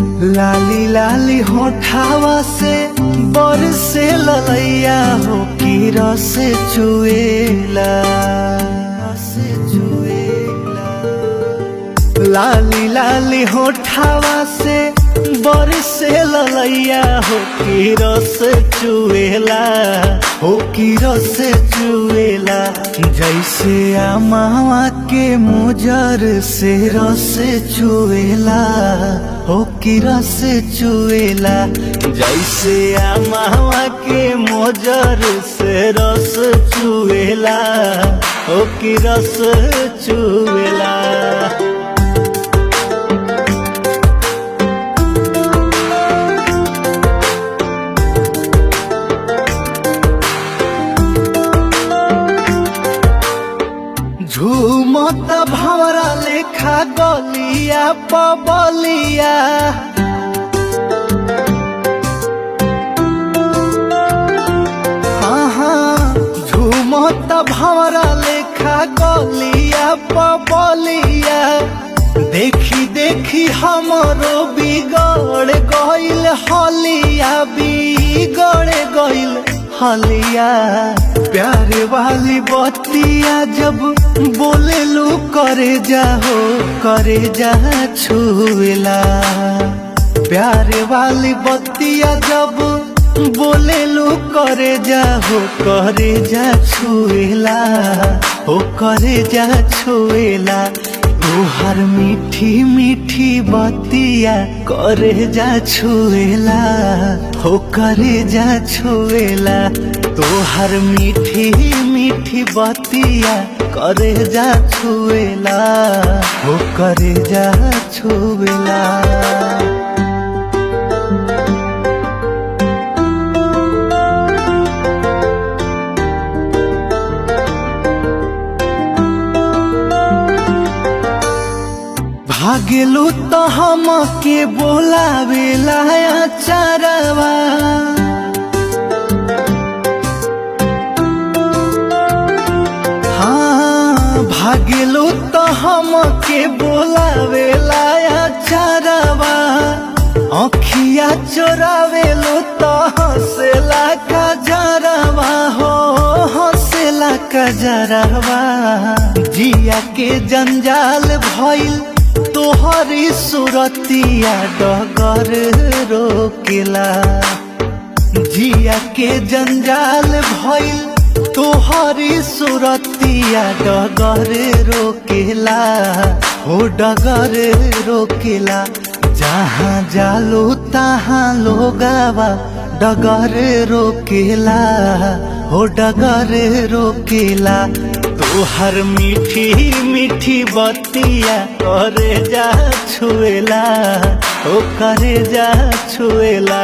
लाली लाली होठावा से बरसे ललैया हो की रस चुएला लाली लाली होठावा से बरसे ललैया हो की रस चुएला हो की रस चुएला जैसे आमावा के मुजर से रस चुएला हो की रस चुएला जैसे आमावा के मुजर से रस चुएला हो की रस चुएला। झूमत भंवरा लेखा गलिया पबलिया झूमत भंवरा लेखा गलिया पबलिया देखी देखी हमरो बिगड़ गइल हलिया बिगड़ गइल हलिया प्यारे वाली बतिया जब बोले लू करे जा छुएला प्यारे वाली बतिया जब बोले लू करे जा छुएला हो करे जा छुएला तोहर मीठी मीठी बतिया करे जा छुएला हो करे जा छुएला तोहर मीठी मीठी बतिया करे जा छुएला हो करे जा छुएला। भागेलू तो हम के बोलावेला चरवा भागेलू तो हम के बोलावेला चरवा अखिया चोरावेलू तो हंसेला कजरवा हो हंसेला कजरवा जिया के जंजाल भइल तोहरी सुरतिया डगर रोकेला जिया के जंजाल भइल तोहरी सुरतिया डगर रोकेला हो डगर रोकेला जहाँ जालो तहाँ लोगावा डगर रोकेला हो डगर रोकेला तोहर मीठी मीठी बतिया करे जा छुएला ओ करे जा छुएला।